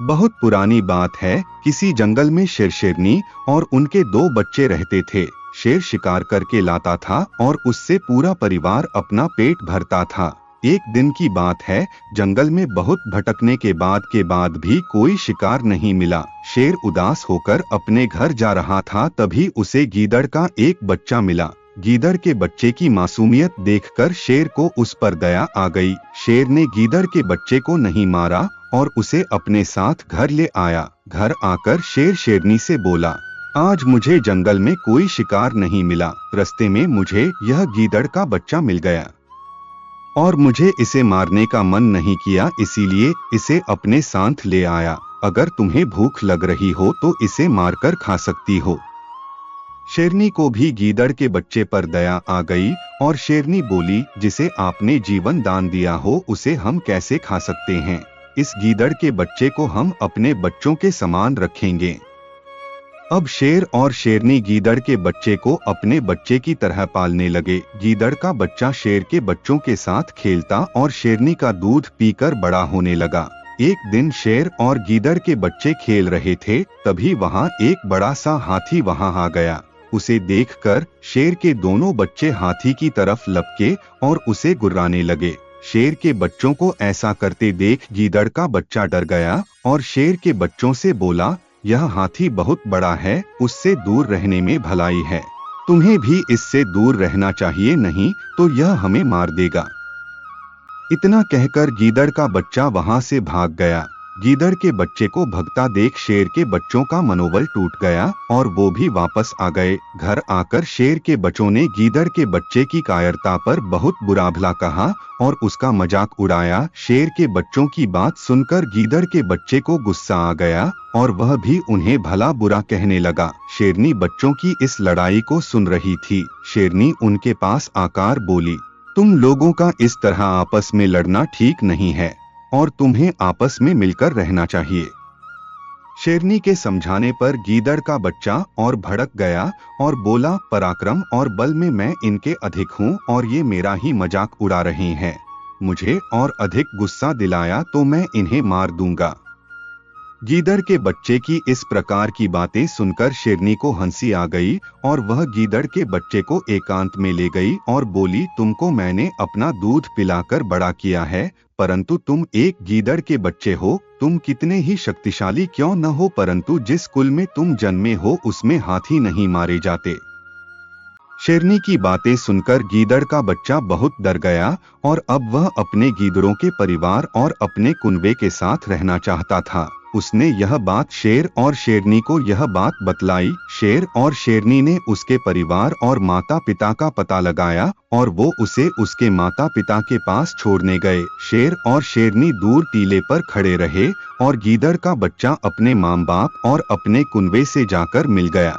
बहुत पुरानी बात है, किसी जंगल में शेर शेरनी और उनके 2 बच्चे रहते थे। शेर शिकार करके लाता था और उससे पूरा परिवार अपना पेट भरता था। एक दिन की बात है, जंगल में बहुत भटकने के बाद भी कोई शिकार नहीं मिला। शेर उदास होकर अपने घर जा रहा था, तभी उसे गीदड़ का एक बच्चा मिला। गीदड़ के बच्चे की मासूमियत देखकर शेर को उस पर दया आ गई। शेर ने गीदड़ के बच्चे को नहीं मारा और उसे अपने साथ घर ले आया। घर आकर शेर शेरनी से बोला, आज मुझे जंगल में कोई शिकार नहीं मिला। रास्ते में मुझे यह गीदड़ का बच्चा मिल गया और मुझे इसे मारने का मन नहीं किया, इसीलिए इसे अपने साथ ले आया। अगर तुम्हें भूख लग रही हो तो इसे मारकर खा सकती हो। शेरनी को भी गीदड़ के बच्चे पर दया आ गई और शेरनी बोली, जिसे आपने जीवन दान दिया हो उसे हम कैसे खा सकते हैं। इस गीदड़ के बच्चे को हम अपने बच्चों के समान रखेंगे। अब शेर और शेरनी गीदड़ के बच्चे को अपने बच्चे की तरह पालने लगे। गीदड़ का बच्चा शेर के बच्चों के साथ खेलता और शेरनी का दूध पीकर बड़ा होने लगा। एक दिन शेर और गीदड़ के बच्चे खेल रहे थे, तभी वहां एक बड़ा सा हाथी वहां आ गया। उसे देखकर शेर के दोनों बच्चे हाथी की तरफ लपके और उसे गुर्राने लगे। शेर के बच्चों को ऐसा करते देख गीदड़ का बच्चा डर गया और शेर के बच्चों से बोला, यह हाथी बहुत बड़ा है, उससे दूर रहने में भलाई है। तुम्हें भी इससे दूर रहना चाहिए, नहीं तो यह हमें मार देगा। इतना कहकर गीदड़ का बच्चा वहां से भाग गया। गीदड़ के बच्चे को भगता देख शेर के बच्चों का मनोबल टूट गया और वो भी वापस आ गए। घर आकर शेर के बच्चों ने गीदड़ के बच्चे की कायरता पर बहुत बुरा भला कहा और उसका मजाक उड़ाया। शेर के बच्चों की बात सुनकर गीदड़ के बच्चे को गुस्सा आ गया और वह भी उन्हें भला बुरा कहने लगा। शेरनी बच्चों की इस लड़ाई को सुन रही थी। शेरनी उनके पास आकर बोली, तुम लोगों का इस तरह आपस में लड़ना ठीक नहीं है और तुम्हें आपस में मिलकर रहना चाहिए। शेरनी के समझाने पर गीदड़ का बच्चा और भड़क गया और बोला, पराक्रम और बल में मैं इनके अधिक हूँ और ये मेरा ही मजाक उड़ा रहे हैं। मुझे और अधिक गुस्सा दिलाया तो मैं इन्हें मार दूंगा। गीदड़ के बच्चे की इस प्रकार की बातें सुनकर शेरनी को हंसी आ गई और वह गीदड़ के बच्चे को एकांत में ले गई और बोली, तुमको मैंने अपना दूध पिलाकर बड़ा किया है, परंतु तुम एक गीदड़ के बच्चे हो। तुम कितने ही शक्तिशाली क्यों न हो, परंतु जिस कुल में तुम जन्मे हो उसमें हाथी नहीं मारे जाते। शेरनी की बातें सुनकर गीदड़ का बच्चा बहुत डर गया और अब वह अपने गीदड़ों के परिवार और अपने कुनबे के साथ रहना चाहता था। उसने यह बात शेर और शेरनी को यह बात बतलाई। शेर और शेरनी ने उसके परिवार और माता पिता का पता लगाया और वो उसे उसके माता पिता के पास छोड़ने गए। शेर और शेरनी दूर टीले पर खड़े रहे और गीदड़ का बच्चा अपने माँ बाप और अपने कुनबे से जाकर मिल गया।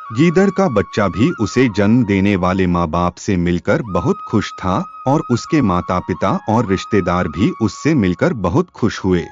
गीदड़ का बच्चा भी उसे जन्म देने वाले माँ बाप से मिलकर बहुत खुश था और उसके माता पिता और रिश्तेदार भी उससे मिलकर बहुत खुश हुए।